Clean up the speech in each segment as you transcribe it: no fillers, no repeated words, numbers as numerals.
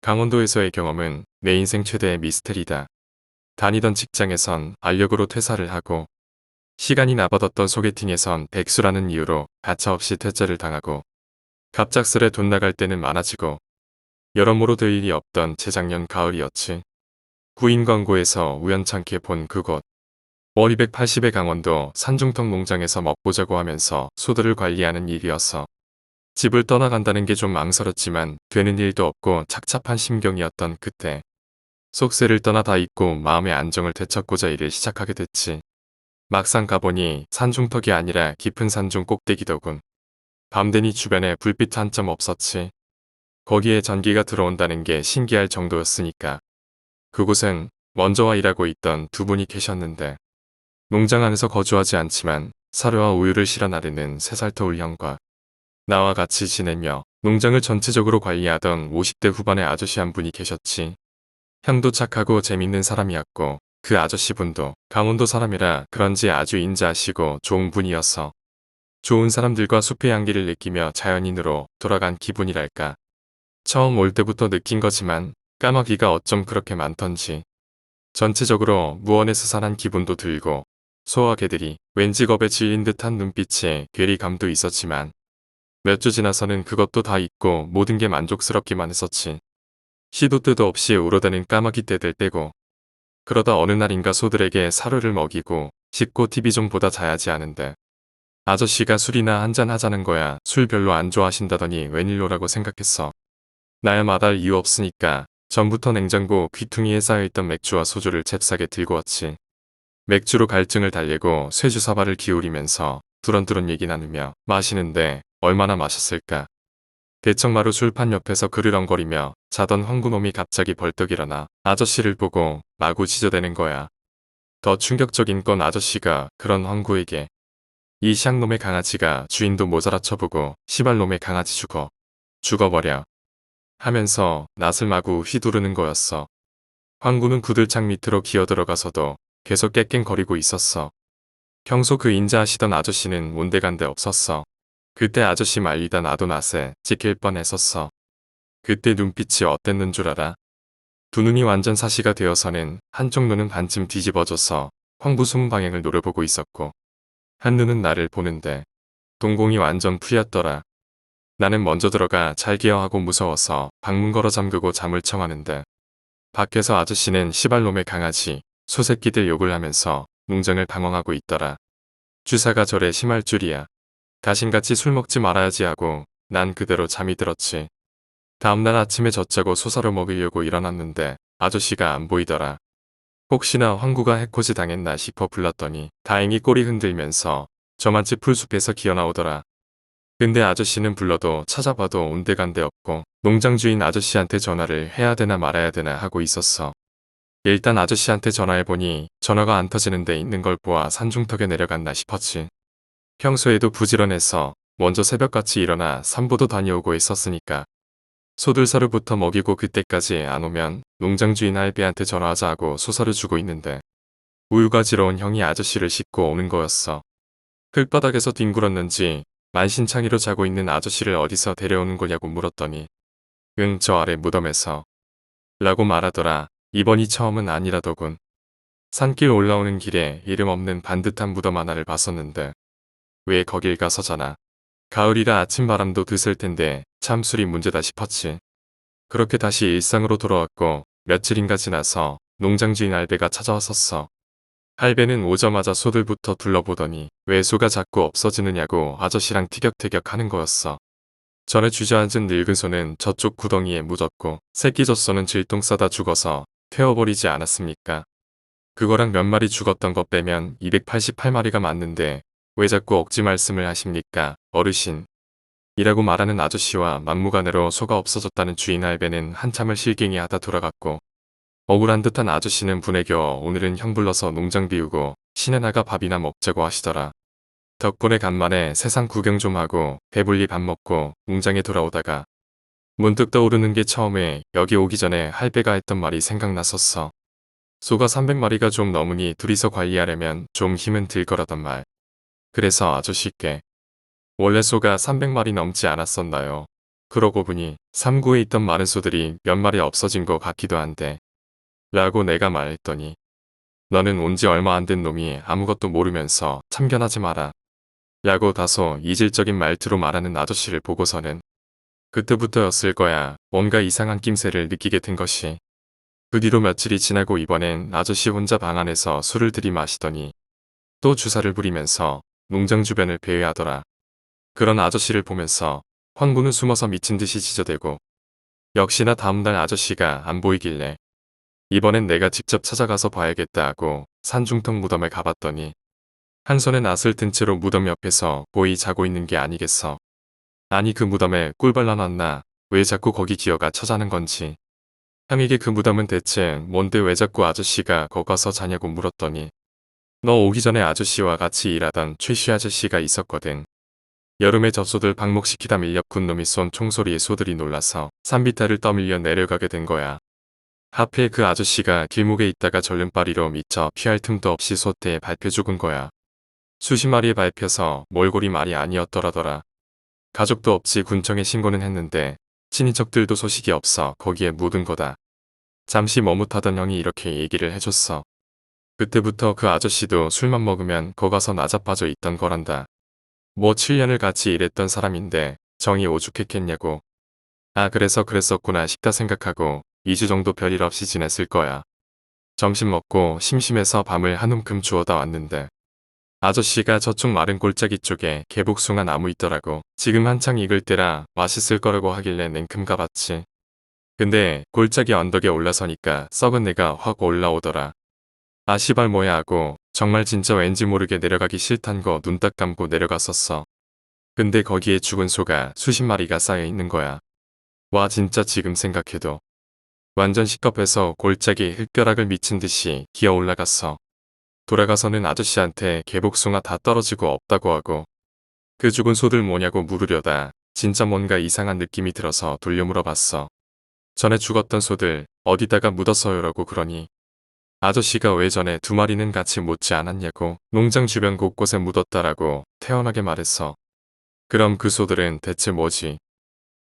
강원도에서의 경험은 내 인생 최대의 미스테리다. 다니던 직장에선 알력으로 퇴사를 하고 시간이 나버뒀던 소개팅에선 백수라는 이유로 가차없이 퇴짜를 당하고 갑작스레 돈 나갈 때는 많아지고 여러모로 될 일이 없던 재작년 가을이었지. 구인 광고에서 우연찮게 본 그곳. 월 280의 강원도 산중턱 농장에서 먹보자고 하면서 소들을 관리하는 일이었어. 집을 떠나간다는 게 좀 망설였지만 되는 일도 없고 착잡한 심경이었던 그때. 속세를 떠나 다 잊고 마음의 안정을 되찾고자 일을 시작하게 됐지. 막상 가보니 산중턱이 아니라 깊은 산중 꼭대기더군. 밤되니 주변에 불빛 한 점 없었지. 거기에 전기가 들어온다는 게 신기할 정도였으니까. 그곳엔 먼저와 일하고 있던 두 분이 계셨는데 농장 안에서 거주하지 않지만 사료와 우유를 실어 나르는 3살 터울 형과 나와 같이 지내며 농장을 전체적으로 관리하던 50대 후반의 아저씨 한 분이 계셨지. 형도 착하고 재밌는 사람이었고 그 아저씨분도 강원도 사람이라 그런지 아주 인자하시고 좋은 분이었어. 좋은 사람들과 숲의 향기를 느끼며 자연인으로 돌아간 기분이랄까. 처음 올 때부터 느낀 거지만 까마귀가 어쩜 그렇게 많던지. 전체적으로 무언에 스산한 기분도 들고 소화개들이 왠지 겁에 질린 듯한 눈빛에 괴리감도 있었지만 몇 주 지나서는 그것도 다 잊고 모든 게 만족스럽기만 했었지. 시도 때도 없이 우러대는 까마귀 떼들 떼고 그러다 어느 날인가 소들에게 사료를 먹이고 씻고 TV 좀 보다 자야지 하는데 아저씨가 술이나 한잔 하자는 거야. 술 별로 안 좋아하신다더니 웬일로라고 생각했어. 나야 마다할 이유 없으니까 전부터 냉장고 귀퉁이에 쌓여있던 맥주와 소주를 잽싸게 들고 왔지. 맥주로 갈증을 달래고 쇠주 사발을 기울이면서 두런두런 얘기 나누며 마시는데 얼마나 마셨을까. 대청마루 술판 옆에서 그르렁거리며 자던 황구놈이 갑자기 벌떡 일어나 아저씨를 보고 마구 지저대는 거야. 더 충격적인 건 아저씨가 그런 황구에게 이 샹놈의 강아지가 주인도 모자라 쳐보고 시발놈의 강아지 죽어버려 하면서 낯을 마구 휘두르는 거였어. 황구는 구들창 밑으로 기어들어가서도 계속 깨깽거리고 있었어. 평소 그 인자하시던 아저씨는 온데간데 없었어. 그때 아저씨 말리다 나도 낯에 찍힐 뻔했었어. 그때 눈빛이 어땠는 줄 알아? 두 눈이 완전 사시가 되어서는 한쪽 눈은 반쯤 뒤집어져서 황부숭 방향을 노려보고 있었고 한 눈은 나를 보는데 동공이 완전 풀렸더라. 나는 먼저 들어가 잘 기어하고 무서워서 방문 걸어 잠그고 잠을 청하는데 밖에서 아저씨는 시발놈의 강아지, 소새끼들 욕을 하면서 농장을 방황하고 있더라. 주사가 저래 심할 줄이야. 다신같이 술 먹지 말아야지 하고 난 그대로 잠이 들었지. 다음날 아침에 젖자고 소사로 먹으려고 일어났는데 아저씨가 안 보이더라. 혹시나 황구가 해코지 당했나 싶어 불렀더니 다행히 꼬리 흔들면서 저만치 풀숲에서 기어나오더라. 근데 아저씨는 불러도 찾아봐도 온데간데 없고 농장 주인 아저씨한테 전화를 해야 되나 말아야 되나 하고 있었어. 일단 아저씨한테 전화해보니 전화가 안 터지는 데 있는 걸 보아 산중턱에 내려갔나 싶었지. 평소에도 부지런해서 먼저 새벽같이 일어나 산보도 다녀오고 있었으니까. 소들 사료부터 먹이고 그때까지 안 오면 농장 주인 할배한테 전화하자 하고 소사를 주고 있는데 우유가 지러운 형이 아저씨를 싣고 오는 거였어. 흙바닥에서 뒹굴었는지 만신창이로 자고 있는 아저씨를 어디서 데려오는 거냐고 물었더니 응, 저 아래 무덤에서 라고 말하더라. 이번이 처음은 아니라더군. 산길 올라오는 길에 이름 없는 반듯한 무덤 하나를 봤었는데 왜 거길 가서잖아. 가을이라 아침 바람도 드슬 텐데 참 술이 문제다 싶었지. 그렇게 다시 일상으로 돌아왔고 며칠인가 지나서 농장 주인 할배가 찾아왔었어. 할배는 오자마자 소들부터 둘러보더니 왜 소가 자꾸 없어지느냐고 아저씨랑 티격태격 하는 거였어. 전에 주저앉은 늙은 소는 저쪽 구덩이에 묻었고 새끼 젖소는 질똥 싸다 죽어서 태워버리지 않았습니까? 그거랑 몇 마리 죽었던 거 빼면 288마리가 맞는데 왜 자꾸 억지 말씀을 하십니까, 어르신? 이라고 말하는 아저씨와 막무가내로 소가 없어졌다는 주인 할배는 한참을 실갱이 하다 돌아갔고 억울한 듯한 아저씨는 분에 겨워 오늘은 형 불러서 농장 비우고 신에 나가 밥이나 먹자고 하시더라. 덕분에 간만에 세상 구경 좀 하고 배불리 밥 먹고 농장에 돌아오다가 문득 떠오르는 게 처음에 여기 오기 전에 할배가 했던 말이 생각났었어. 소가 300마리가 좀 넘으니 둘이서 관리하려면 좀 힘은 들 거라던 말. 그래서 아저씨께 원래 소가 300마리 넘지 않았었나요? 그러고 보니 삼구에 있던 마른 소들이 몇 마리 없어진 것 같기도 한데 라고 내가 말했더니 너는 온 지 얼마 안 된 놈이 아무것도 모르면서 참견하지 마라 라고 다소 이질적인 말투로 말하는 아저씨를 보고서는 그때부터였을 거야 뭔가 이상한 낌새를 느끼게 된 것이. 그 뒤로 며칠이 지나고 이번엔 아저씨 혼자 방 안에서 술을 들이마시더니 또 주사를 부리면서 농장 주변을 배회하더라. 그런 아저씨를 보면서 황구는 숨어서 미친 듯이 지저대고 역시나 다음날 아저씨가 안 보이길래 이번엔 내가 직접 찾아가서 봐야겠다 하고 산중턱 무덤에 가봤더니 한 손에 낫을 든 채로 무덤 옆에서 고이 자고 있는 게 아니겠어. 아니 그 무덤에 꿀 발라놨나 왜 자꾸 거기 기어가 처자는 건지. 형에게 그 무덤은 대체 뭔데 왜 자꾸 아저씨가 거 가서 자냐고 물었더니 너 오기 전에 아저씨와 같이 일하던 최씨 아저씨가 있었거든. 여름에 젖소들 방목시키다 밀려 군 놈이 쏜 총소리에 소들이 놀라서 산비탈을 떠밀려 내려가게 된 거야. 하필 그 아저씨가 길목에 있다가 절름발이로 미쳐 피할 틈도 없이 소떼에 밟혀 죽은 거야. 수십 마리에 밟혀서 몰골이 말이 아니었더라더라. 가족도 없이 군청에 신고는 했는데 친인척들도 소식이 없어 거기에 묻은 거다. 잠시 머뭇하던 형이 이렇게 얘기를 해줬어. 그때부터 그 아저씨도 술만 먹으면 거 가서 나자빠져 있던 거란다. 뭐 7년을 같이 일했던 사람인데 정이 오죽했겠냐고. 아 그래서 그랬었구나 싶다 생각하고 2주 정도 별일 없이 지냈을 거야. 점심 먹고 심심해서 밤을 한움큼 주워다 왔는데 아저씨가 저쪽 마른 골짜기 쪽에 개복숭아 나무 있더라고. 지금 한창 익을 때라 맛있을 거라고 하길래 냉큼 가봤지. 근데 골짜기 언덕에 올라서니까 썩은 내가 확 올라오더라. 아 시발 뭐야 하고 정말 진짜 왠지 모르게 내려가기 싫단 거 눈 딱 감고 내려갔었어. 근데 거기에 죽은 소가 수십 마리가 쌓여 있는 거야. 와 진짜 지금 생각해도 완전 시겁해서 골짜기 흙벼락을 미친 듯이 기어 올라갔어. 돌아가서는 아저씨한테 개복숭아 다 떨어지고 없다고 하고 그 죽은 소들 뭐냐고 물으려다 진짜 뭔가 이상한 느낌이 들어서 돌려 물어봤어. 전에 죽었던 소들 어디다가 묻었어요라고 그러니 아저씨가 왜 전에 2마리는 같이 묻지 않았냐고 농장 주변 곳곳에 묻었다라고 태연하게 말했어. 그럼 그 소들은 대체 뭐지?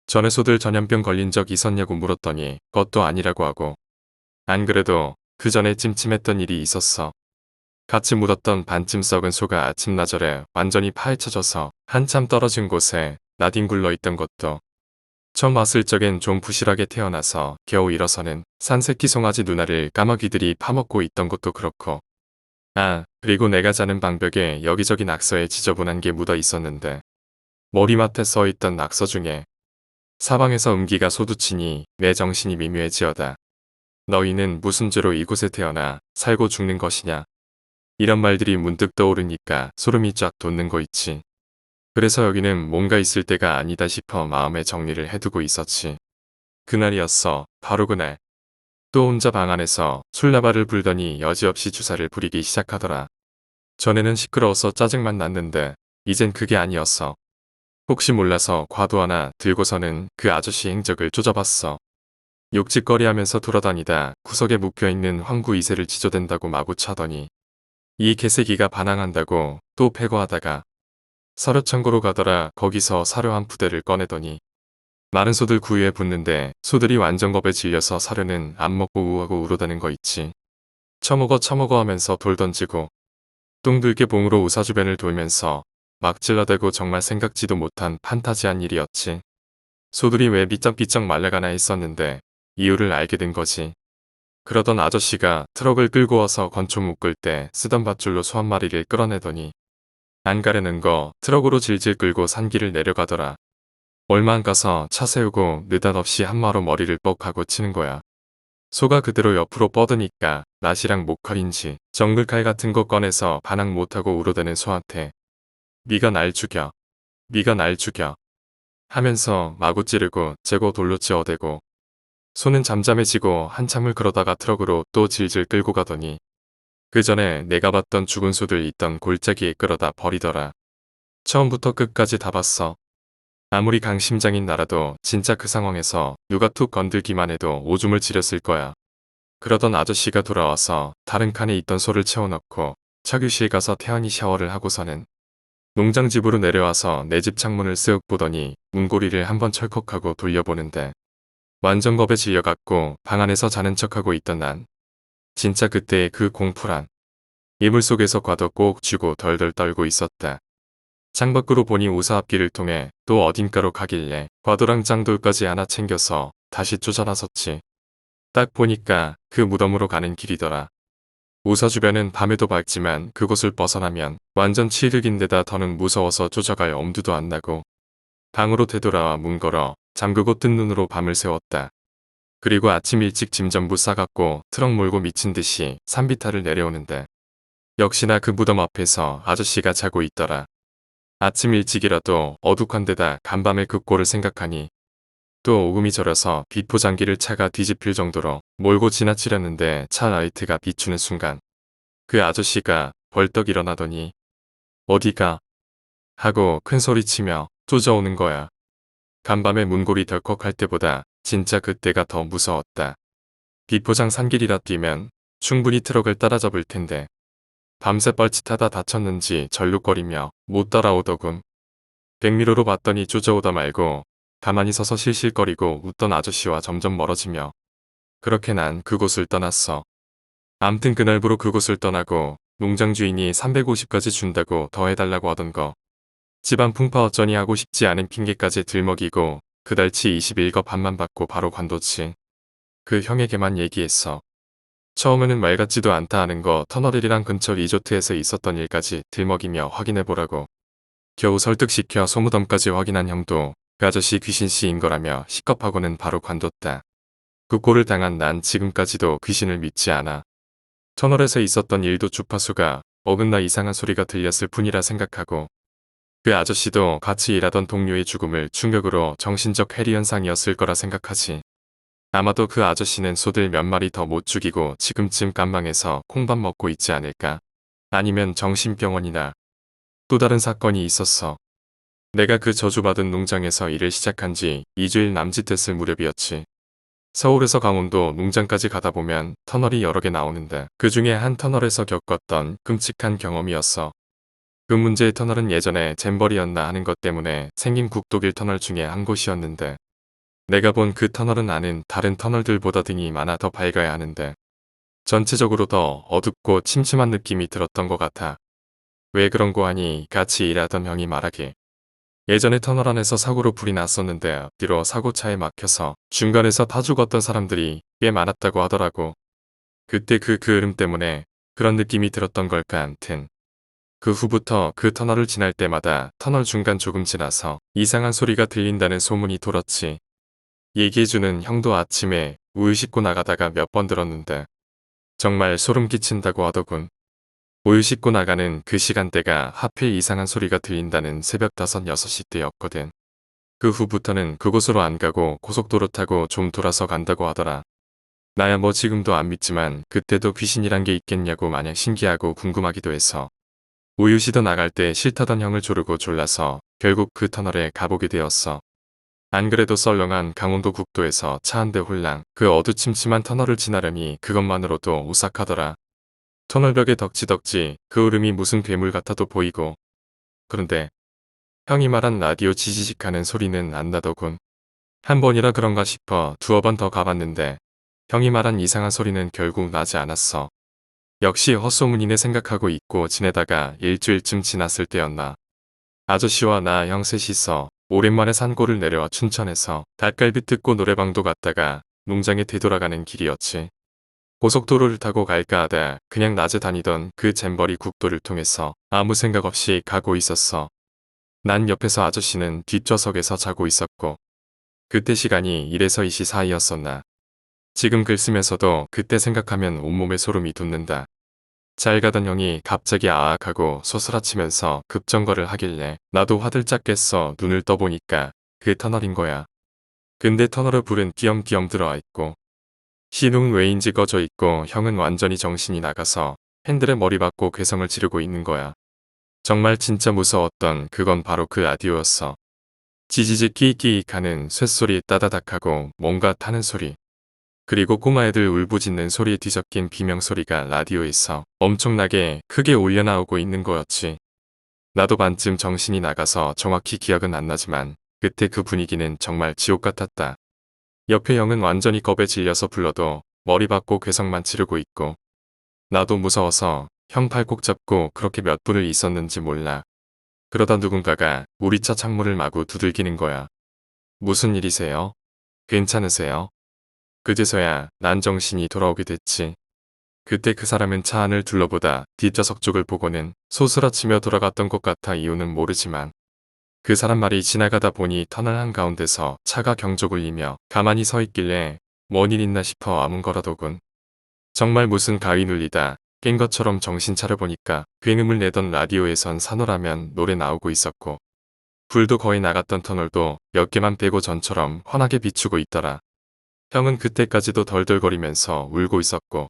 전에 소들 전염병 걸린 적 있었냐고 물었더니 그것도 아니라고 하고 안 그래도 그 전에 찜찜했던 일이 있었어. 같이 묻었던 반쯤 썩은 소가 아침나절에 완전히 파헤쳐져서 한참 떨어진 곳에 나뒹굴러 있던 것도 처음 왔을 적엔 좀 부실하게 태어나서 겨우 일어서는 산새끼 송아지 누나를 까마귀들이 파먹고 있던 것도 그렇고 아 그리고 내가 자는 방벽에 여기저기 낙서에 지저분한 게 묻어 있었는데 머리맡에 써있던 낙서 중에 사방에서 음기가 소두치니 내 정신이 미묘해지어다. 너희는 무슨 죄로 이곳에 태어나 살고 죽는 것이냐. 이런 말들이 문득 떠오르니까 소름이 쫙 돋는 거 있지. 그래서 여기는 뭔가 있을 때가 아니다 싶어 마음의 정리를 해두고 있었지. 그날이었어. 바로 그날. 또 혼자 방 안에서 술라바를 불더니 여지없이 주사를 부리기 시작하더라. 전에는 시끄러워서 짜증만 났는데 이젠 그게 아니었어. 혹시 몰라서 과도 하나 들고서는 그 아저씨 행적을 쪼져봤어. 욕짓거리하면서 돌아다니다 구석에 묵혀있는 황구 이새를 지저댄다고 마구 차더니 이 개새끼가 반항한다고 또 패거하다가 사료창고로 가더라. 거기서 사료 한 푸대를 꺼내더니 마른 소들 구유에 붓는데 소들이 완전 겁에 질려서 사료는 안 먹고 우하고 우러다는 거 있지. 처먹어 하면서 돌 던지고 뚱들게 봉으로 우사 주변을 돌면서 막 찔러대고 정말 생각지도 못한 판타지한 일이었지. 소들이 왜 비쩍비쩍 말라가나 했었는데 이유를 알게 된 거지. 그러던 아저씨가 트럭을 끌고 와서 건초 묶을 때 쓰던 밧줄로 소 한 마리를 끌어내더니 안 가려는 거 트럭으로 질질 끌고 산길을 내려가더라. 얼마 안 가서 차 세우고 느닷없이 한마로 머리를 뻑 하고 치는 거야. 소가 그대로 옆으로 뻗으니까 낫이랑 목칼인지 정글칼 같은 거 꺼내서 반항 못하고 울어대는 소한테 네가 날 죽여. 네가 날 죽여. 하면서 마구 찌르고 재고 돌로 찌어대고 소는 잠잠해지고 한참을 그러다가 트럭으로 또 질질 끌고 가더니 그 전에 내가 봤던 죽은 소들 있던 골짜기에 끌어다 버리더라. 처음부터 끝까지 다 봤어. 아무리 강심장인 나라도 진짜 그 상황에서 누가 툭 건들기만 해도 오줌을 지렸을 거야. 그러던 아저씨가 돌아와서 다른 칸에 있던 소를 채워넣고 착유실 가서 태연히 샤워를 하고서는 농장 집으로 내려와서 내 집 창문을 쓱 보더니 문고리를 한번 철컥하고 돌려보는데 완전 겁에 질려갖고 방 안에서 자는 척하고 있던 난 진짜 그때의 그 공포란 이불 속에서 과도 꼭 쥐고 덜덜 떨고 있었다. 창밖으로 보니 우사 앞길을 통해 또 어딘가로 가길래 과도랑 짱돌까지 하나 챙겨서 다시 쫓아나섰지. 딱 보니까 그 무덤으로 가는 길이더라. 우사 주변은 밤에도 밝지만 그곳을 벗어나면 완전 칠흑인데다 더는 무서워서 쫓아갈 엄두도 안 나고 방으로 되돌아와 문 걸어 잠그고 뜬 눈으로 밤을 새웠다. 그리고 아침 일찍 짐 전부 싸갖고 트럭 몰고 미친 듯이 산비탈을 내려오는데 역시나 그 무덤 앞에서 아저씨가 자고 있더라. 아침 일찍이라도 어둑한 데다 간밤에 그 꼴을 생각하니 또 오금이 저려서 비포장기를 차가 뒤집힐 정도로 몰고 지나치려는데 차 라이트가 비추는 순간 그 아저씨가 벌떡 일어나더니 어디가? 하고 큰 소리치며 쫓아오는 거야. 간밤에 문고리 덜컥할 때보다 진짜 그때가 더 무서웠다. 비포장 산길이라 뛰면 충분히 트럭을 따라잡을 텐데 밤새 뻘짓하다 다쳤는지 절룩거리며 못 따라오더군. 백미러로 봤더니 쫓아오다 말고 가만히 서서 실실거리고 웃던 아저씨와 점점 멀어지며 그렇게 난 그곳을 떠났어. 암튼 그날부로 그곳을 떠나고 농장 주인이 350까지 준다고 더 해달라고 하던 거 집안 풍파 어쩌니 하고 싶지 않은 핑계까지 들먹이고 그달치 21거 반만 받고 바로 관뒀지. 그 형에게만 얘기했어. 처음에는 말 같지도 않다 하는 거 터널이랑 근처 리조트에서 있었던 일까지 들먹이며 확인해보라고. 겨우 설득시켜 소무덤까지 확인한 형도 그 아저씨 귀신씨인 거라며 시겁하고는 바로 관뒀다. 그 꼴을 당한 난 지금까지도 귀신을 믿지 않아. 터널에서 있었던 일도 주파수가 어긋나 이상한 소리가 들렸을 뿐이라 생각하고 그 아저씨도 같이 일하던 동료의 죽음을 충격으로 정신적 해리 현상이었을 거라 생각하지. 아마도 그 아저씨는 소들 몇 마리 더 못 죽이고 지금쯤 깜방에서 콩밥 먹고 있지 않을까? 아니면 정신병원이나 또 다른 사건이 있었어. 내가 그 저주받은 농장에서 일을 시작한 지 2주일 남짓됐을 무렵이었지. 서울에서 강원도 농장까지 가다 보면 터널이 여러 개 나오는데 그 중에 한 터널에서 겪었던 끔찍한 경험이었어. 그 문제의 터널은 예전에 잼버리였나 하는 것 때문에 생긴 국도길 터널 중에 한 곳이었는데 내가 본 그 터널은 아는 다른 터널들보다 등이 많아 더 밝아야 하는데 전체적으로 더 어둡고 침침한 느낌이 들었던 것 같아. 왜 그런 거 하니 같이 일하던 형이 말하길. 예전에 터널 안에서 사고로 불이 났었는데 앞뒤로 사고차에 막혀서 중간에서 타 죽었던 사람들이 꽤 많았다고 하더라고. 그때 그 그을음 때문에 그런 느낌이 들었던 걸까 암튼. 그 후부터 그 터널을 지날 때마다 터널 중간 조금 지나서 이상한 소리가 들린다는 소문이 돌았지. 얘기해주는 형도 아침에 우유 씻고 나가다가 몇 번 들었는데 정말 소름 끼친다고 하더군. 우유 씻고 나가는 그 시간대가 하필 이상한 소리가 들린다는 새벽 5, 6시 때였거든. 그 후부터는 그곳으로 안 가고 고속도로 타고 좀 돌아서 간다고 하더라. 나야 뭐 지금도 안 믿지만 그때도 귀신이란 게 있겠냐고 마냥 신기하고 궁금하기도 해서 우유 씻어 나갈 때 싫다던 형을 조르고 졸라서 결국 그 터널에 가보게 되었어. 안 그래도 썰렁한 강원도 국도에서 차 한 대 홀랑 그 어두침침한 터널을 지나려니 그것만으로도 오싹하더라. 터널벽에 덕지덕지 그 울음이 무슨 괴물 같아도 보이고. 그런데 형이 말한 라디오 지지직하는 소리는 안 나더군. 한 번이라 그런가 싶어 두어 번 더 가봤는데 형이 말한 이상한 소리는 결국 나지 않았어. 역시 헛소문이네 생각하고 있고 지내다가 일주일쯤 지났을 때였나. 아저씨와 나 형 셋이서 오랜만에 산골을 내려와 춘천에서 닭갈비 뜯고 노래방도 갔다가 농장에 되돌아가는 길이었지. 고속도로를 타고 갈까 하다 그냥 낮에 다니던 그 잼버리 국도를 통해서 아무 생각 없이 가고 있었어. 난 옆에서 아저씨는 뒷좌석에서 자고 있었고 그때 시간이 1에서 2시 사이였었나. 지금 글 쓰면서도 그때 생각하면 온몸에 소름이 돋는다. 잘 가던 형이 갑자기 아악하고 소스라치면서 급정거를 하길래 나도 화들짝 깼어. 눈을 떠보니까 그 터널인 거야. 근데 터널의 불은 띄엄띄엄 들어와 있고 시동은 왜인지 꺼져 있고 형은 완전히 정신이 나가서 핸들에 머리 박고 괴성을 지르고 있는 거야. 정말 진짜 무서웠던 그건 바로 그 라디오였어. 지지직 끼익끼익 하는 쇳소리 따다닥하고 뭔가 타는 소리. 그리고 꼬마애들 울부짖는 소리에 뒤섞인 비명소리가 라디오에서 엄청나게 크게 울려나오고 있는 거였지. 나도 반쯤 정신이 나가서 정확히 기억은 안 나지만 그때 그 분위기는 정말 지옥 같았다. 옆에 형은 완전히 겁에 질려서 불러도 머리 받고 괴성만 지르고 있고 나도 무서워서 형 팔 꼭 잡고 그렇게 몇 분을 있었는지 몰라. 그러다 누군가가 우리 차 창문을 마구 두들기는 거야. 무슨 일이세요? 괜찮으세요? 그제서야 난 정신이 돌아오게 됐지. 그때 그 사람은 차 안을 둘러보다 뒷좌석 쪽을 보고는 소스라치며 돌아갔던 것 같아 이유는 모르지만 그 사람 말이 지나가다 보니 터널 한가운데서 차가 경적 울리며 가만히 서 있길래 뭔 일 있나 싶어 아문 거라더군. 정말 무슨 가위 눌리다 깬 것처럼 정신 차려보니까 굉음을 내던 라디오에선 산호라면 노래 나오고 있었고 불도 거의 나갔던 터널도 몇 개만 빼고 전처럼 환하게 비추고 있더라. 형은 그때까지도 덜덜거리면서 울고 있었고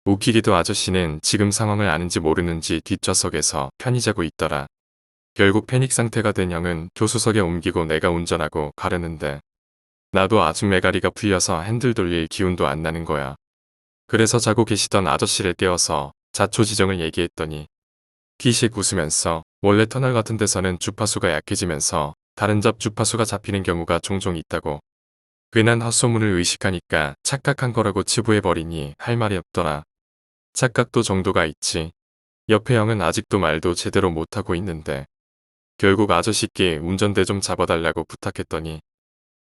웃기게도 아저씨는 지금 상황을 아는지 모르는지 뒷좌석에서 편히 자고 있더라. 결국 패닉 상태가 된 형은 조수석에 옮기고 내가 운전하고 가려는데 나도 아직 매가리가 풀려서 핸들 돌릴 기운도 안 나는 거야. 그래서 자고 계시던 아저씨를 깨워서 자초지정을 얘기했더니 기식 웃으면서 원래 터널 같은 데서는 주파수가 약해지면서 다른 잡 주파수가 잡히는 경우가 종종 있다고. 괜한 헛소문을 의식하니까 착각한 거라고 치부해버리니 할 말이 없더라. 착각도 정도가 있지. 옆에 형은 아직도 말도 제대로 못하고 있는데 결국 아저씨께 운전대 좀 잡아달라고 부탁했더니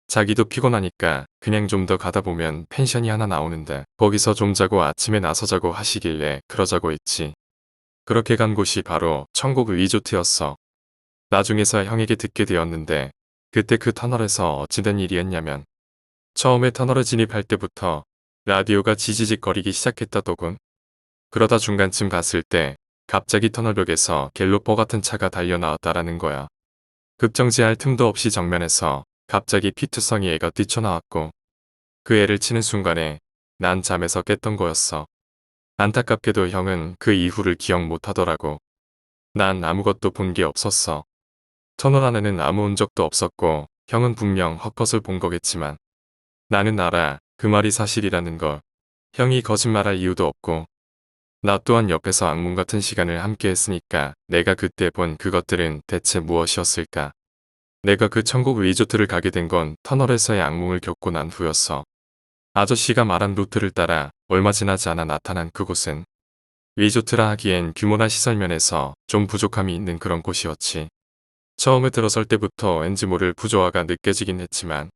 자기도 피곤하니까 그냥 좀 더 가다 보면 펜션이 하나 나오는데 거기서 좀 자고 아침에 나서자고 하시길래 그러자고 했지. 그렇게 간 곳이 바로 천국 리조트였어. 나중에서 형에게 듣게 되었는데 그때 그 터널에서 어찌된 일이었냐면 처음에 터널에 진입할 때부터 라디오가 지지직거리기 시작했다더군. 그러다 중간쯤 갔을 때 갑자기 터널벽에서 갤로퍼 같은 차가 달려나왔다라는 거야. 급정지할 틈도 없이 정면에서 갑자기 피투성이 애가 뛰쳐나왔고 그 애를 치는 순간에 난 잠에서 깼던 거였어. 안타깝게도 형은 그 이후를 기억 못하더라고. 난 아무것도 본 게 없었어. 터널 안에는 아무 흔적도 없었고 형은 분명 헛것을 본 거겠지만 나는 알아. 그 말이 사실이라는 걸. 형이 거짓말할 이유도 없고 나 또한 옆에서 악몽 같은 시간을 함께 했으니까 내가 그때 본 그것들은 대체 무엇이었을까? 내가 그 천국 리조트를 가게 된 건 터널에서의 악몽을 겪고 난 후였어. 아저씨가 말한 루트를 따라 얼마 지나지 않아 나타난 그곳은 리조트라 하기엔 규모나 시설면에서 좀 부족함이 있는 그런 곳이었지. 처음에 들어설 때부터 왠지 모를 부조화가 느껴지긴 했지만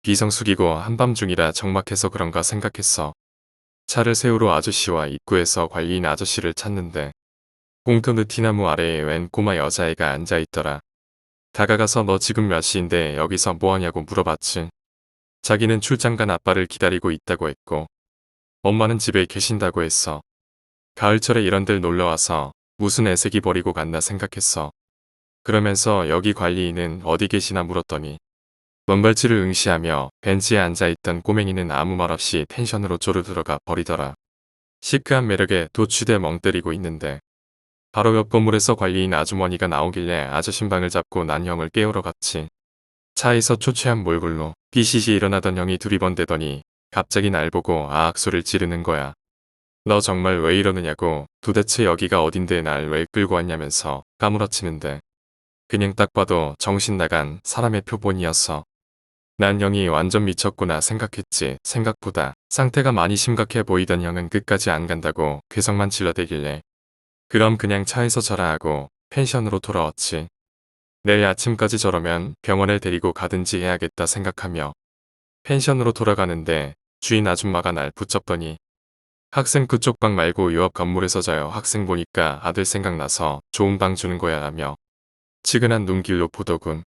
비성수기고 한밤중이라 적막해서 그런가 생각했어. 차를 세우러 아저씨와 입구에서 관리인 아저씨를 찾는데 공터 느티나무 아래에 웬 꼬마 여자애가 앉아있더라. 다가가서 너 지금 몇 시인데 여기서 뭐하냐고 물어봤지. 자기는 출장 간 아빠를 기다리고 있다고 했고 엄마는 집에 계신다고 했어. 가을철에 이런 데 놀러와서 무슨 애색이 버리고 갔나 생각했어. 그러면서 여기 관리인은 어디 계시나 물었더니 먼발치를 응시하며 벤치에 앉아있던 꼬맹이는 아무 말 없이 펜션으로 쪼르 들어가 버리더라. 시크한 매력에 도취돼 멍 때리고 있는데 바로 옆 건물에서 관리인 아주머니가 나오길래 아저씨방을 잡고 난 형을 깨우러 갔지. 차에서 초췌한 몰골로 삐시시 일어나던 형이 두리번대더니 갑자기 날 보고 아악 소리를 지르는 거야. 너 정말 왜 이러느냐고. 도대체 여기가 어딘데 날 왜 끌고 왔냐면서 까무러치는데 그냥 딱 봐도 정신 나간 사람의 표본이었어. 난 형이 완전 미쳤구나 생각했지. 생각보다 상태가 많이 심각해 보이던 형은 끝까지 안 간다고 괴성만 질러대길래 그럼 그냥 차에서 자라 하고 펜션으로 돌아왔지. 내일 아침까지 저러면 병원에 데리고 가든지 해야겠다 생각하며 펜션으로 돌아가는데 주인 아줌마가 날 붙잡더니 학생 그쪽 방 말고 요 앞 건물에서 자요. 학생 보니까 아들 생각나서 좋은 방 주는 거야 하며 치근한 눈길로 보더군.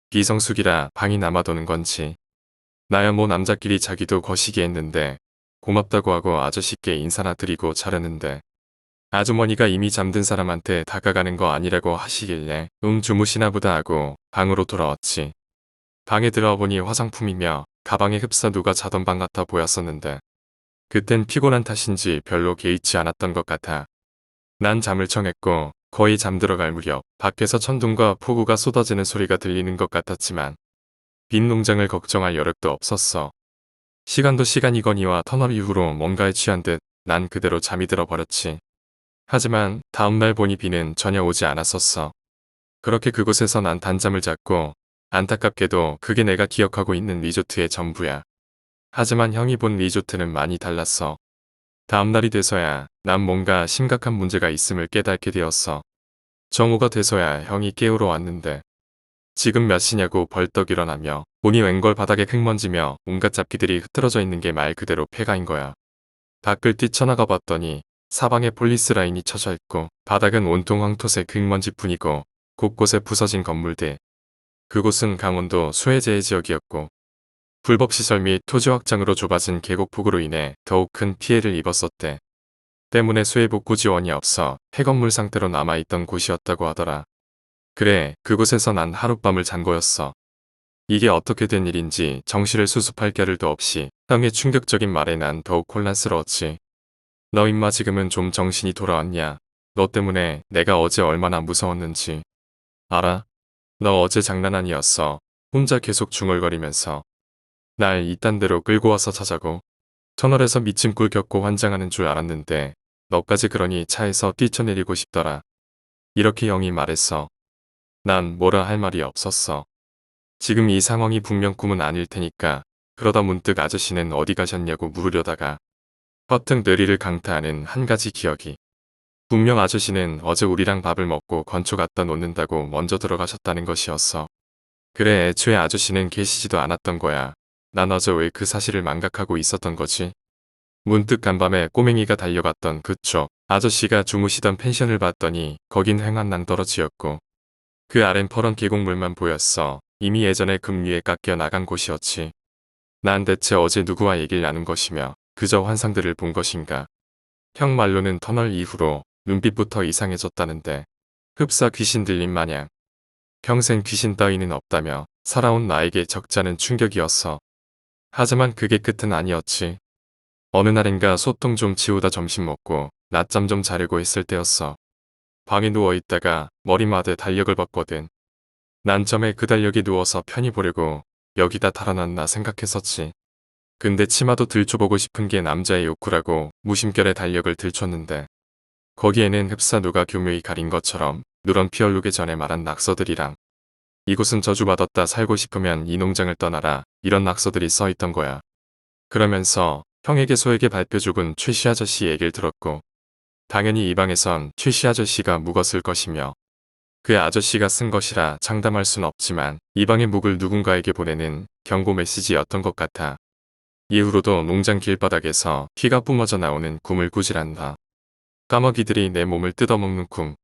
비성수기라 방이 남아도는 건지. 나야 뭐 남자끼리 자기도 거시기 했는데 고맙다고 하고 아저씨께 인사나 드리고 자려는데 아주머니가 이미 잠든 사람한테 다가가는 거 아니라고 하시길래 주무시나 보다 하고 방으로 돌아왔지. 방에 들어와 보니 화장품이며 가방에 흡사 누가 자던 방 같아 보였었는데 그땐 피곤한 탓인지 별로 개의치 않았던 것 같아. 난 잠을 청했고 거의 잠들어갈 무렵 밖에서 천둥과 폭우가 쏟아지는 소리가 들리는 것 같았지만 빈 농장을 걱정할 여력도 없었어. 시간도 시간이거니와 터널 이후로 뭔가에 취한 듯 난 그대로 잠이 들어 버렸지. 하지만 다음날 보니 비는 전혀 오지 않았었어. 그렇게 그곳에서 난 단잠을 잤고 안타깝게도 그게 내가 기억하고 있는 리조트의 전부야. 하지만 형이 본 리조트는 많이 달랐어. 다음날이 돼서야 난 뭔가 심각한 문제가 있음을 깨닫게 되었어. 정오가 돼서야 형이 깨우러 왔는데 지금 몇 시냐고 벌떡 일어나며 보니 웬걸 바닥에 흙먼지며 온갖 잡기들이 흐트러져 있는 게 말 그대로 폐가인 거야. 밖을 뛰쳐나가 봤더니 사방에 폴리스 라인이 쳐져 있고 바닥은 온통 황토색 흙먼지뿐이고 곳곳에 부서진 건물들. 그곳은 강원도 수해제해 지역이었고 불법 시설 및 토지 확장으로 좁아진 계곡폭우로 인해 더욱 큰 피해를 입었었대. 때문에 수해 복구 지원이 없어 폐건물 상태로 남아있던 곳이었다고 하더라. 그래, 그곳에서 난 하룻밤을 잔 거였어. 이게 어떻게 된 일인지 정실을 수습할 겨를도 없이 형의 충격적인 말에 난 더욱 혼란스러웠지. 너 임마 지금은 좀 정신이 돌아왔냐? 너 때문에 내가 어제 얼마나 무서웠는지. 알아? 너 어제 장난 아니었어. 혼자 계속 중얼거리면서. 날 이딴 데로 끌고 와서 자자고. 터널에서 미친 꼴 겪고 환장하는 줄 알았는데 너까지 그러니 차에서 뛰쳐내리고 싶더라. 이렇게 형이 말했어. 난 뭐라 할 말이 없었어. 지금 이 상황이 분명 꿈은 아닐 테니까 그러다 문득 아저씨는 어디 가셨냐고 물으려다가 허튼 뇌리를 강타하는 한 가지 기억이. 분명 아저씨는 어제 우리랑 밥을 먹고 건초 갖다 놓는다고 먼저 들어가셨다는 것이었어. 그래, 애초에 아저씨는 계시지도 않았던 거야. 난 어제 왜 그 사실을 망각하고 있었던 거지? 문득 간밤에 꼬맹이가 달려갔던 그쪽 아저씨가 주무시던 펜션을 봤더니 거긴 횡한 낭떠러지였고 그 아랜 퍼런 계곡물만 보였어. 이미 예전에 급류에 깎여 나간 곳이었지. 난 대체 어제 누구와 얘기를 나눈 것이며 그저 환상들을 본 것인가. 형 말로는 터널 이후로 눈빛부터 이상해졌다는데 흡사 귀신 들린 마냥. 평생 귀신 따위는 없다며 살아온 나에게 적잖은 충격이었어. 하지만 그게 끝은 아니었지. 어느 날인가 소통 좀 지우다 점심 먹고 낮잠 좀 자려고 했을 때였어. 방에 누워있다가 머리맡에 달력을 봤거든. 난점에 그 달력에 누워서 편히 보려고 여기다 달아놨나 생각했었지. 근데 치마도 들춰보고 싶은 게 남자의 욕구라고 무심결에 달력을 들췄는데 거기에는 흡사 누가 교묘히 가린 것처럼 누런 피 얼룩에 전에 말한 낙서들이랑 이곳은 저주받았다 살고 싶으면 이 농장을 떠나라 이런 낙서들이 써있던 거야. 그러면서 형에게 소에게 발표 죽은 최씨 아저씨 얘기를 들었고 당연히 이 방에선 최씨 아저씨가 묵었을 것이며 그 아저씨가 쓴 것이라 장담할 순 없지만 이 방의 묵을 누군가에게 보내는 경고 메시지였던 것 같아. 이후로도 농장 길바닥에서 피가 뿜어져 나오는 꿈을 꾸질한다. 까마귀들이 내 몸을 뜯어먹는 꿈.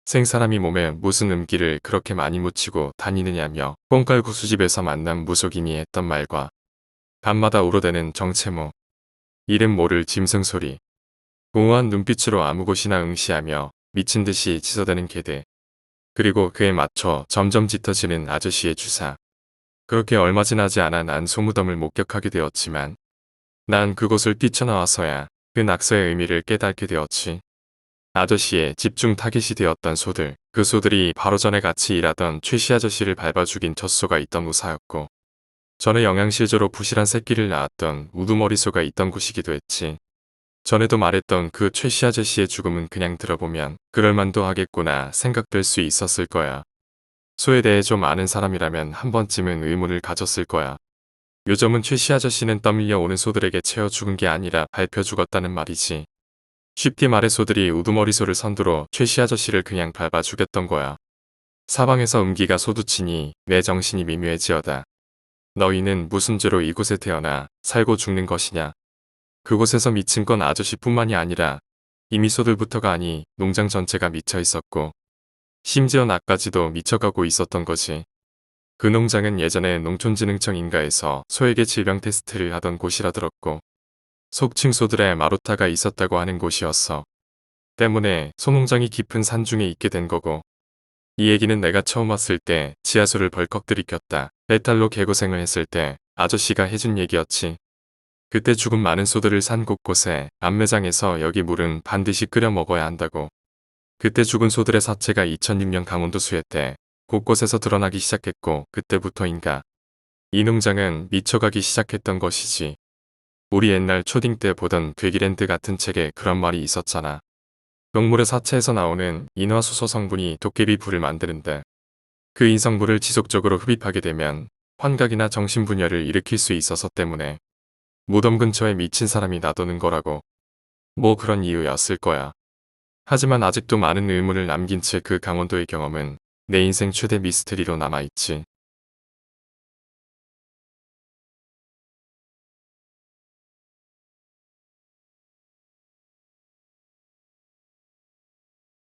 생사람이 몸에 무슨 음기를 그렇게 많이 묻히고 다니느냐며 뽕깔 구수집에서 만난 무속인이 했던 말과 밤마다 울어대는 정체모. 이름 모를 짐승 소리. 공허한 눈빛으로 아무 곳이나 응시하며 미친 듯이 치서대는 개들. 그리고 그에 맞춰 점점 짙어지는 아저씨의 주사. 그렇게 얼마 지나지 않아 난 소무덤을 목격하게 되었지만 난 그곳을 뛰쳐나와서야 그 낙서의 의미를 깨닫게 되었지. 아저씨의 집중 타깃이 되었던 소들. 그 소들이 바로 전에 같이 일하던 최씨 아저씨를 밟아 죽인 젖소가 있던 우사였고 전에 영양실조로 부실한 새끼를 낳았던 우두머리소가 있던 곳이기도 했지. 전에도 말했던 그 최씨 아저씨의 죽음은 그냥 들어보면 그럴만도 하겠구나 생각될 수 있었을 거야. 소에 대해 좀 아는 사람이라면 한 번쯤은 의문을 가졌을 거야. 요즘은 최씨 아저씨는 떠밀려 오는 소들에게 채워 죽은 게 아니라 밟혀 죽었다는 말이지. 쉽게 말해 소들이 우두머리소를 선두로 최씨 아저씨를 그냥 밟아 죽였던 거야. 사방에서 음기가 소두치니 내 정신이 미묘해지어다. 너희는 무슨 죄로 이곳에 태어나 살고 죽는 것이냐. 그곳에서 미친 건 아저씨뿐만이 아니라 이미 소들부터가 아니 농장 전체가 미쳐 있었고 심지어 나까지도 미쳐가고 있었던 거지. 그 농장은 예전에 농촌진흥청 인가에서 소에게 질병 테스트를 하던 곳이라 들었고 속칭 소들의 마루타가 있었다고 하는 곳이었어. 때문에 소농장이 깊은 산중에 있게 된 거고 이 얘기는 내가 처음 왔을 때 지하수를 벌컥 들이켰다. 배탈로 개고생을 했을 때 아저씨가 해준 얘기였지. 그때 죽은 많은 소들을 산 곳곳에 암매장에서 여기 물은 반드시 끓여 먹어야 한다고. 그때 죽은 소들의 사체가 2006년 강원도 수해 때 곳곳에서 드러나기 시작했고 그때부터인가 이 농장은 미쳐가기 시작했던 것이지. 우리 옛날 초딩 때 보던 괴기랜드 같은 책에 그런 말이 있었잖아. 동물의 사체에서 나오는 인화수소 성분이 도깨비 불을 만드는데 그 인성물을 지속적으로 흡입하게 되면 환각이나 정신분열을 일으킬 수 있어서 때문에 무덤 근처에 미친 사람이 놔두는 거라고. 뭐 그런 이유였을 거야. 하지만 아직도 많은 의문을 남긴 채 그 강원도의 경험은 내 인생 최대 미스테리로 남아있지.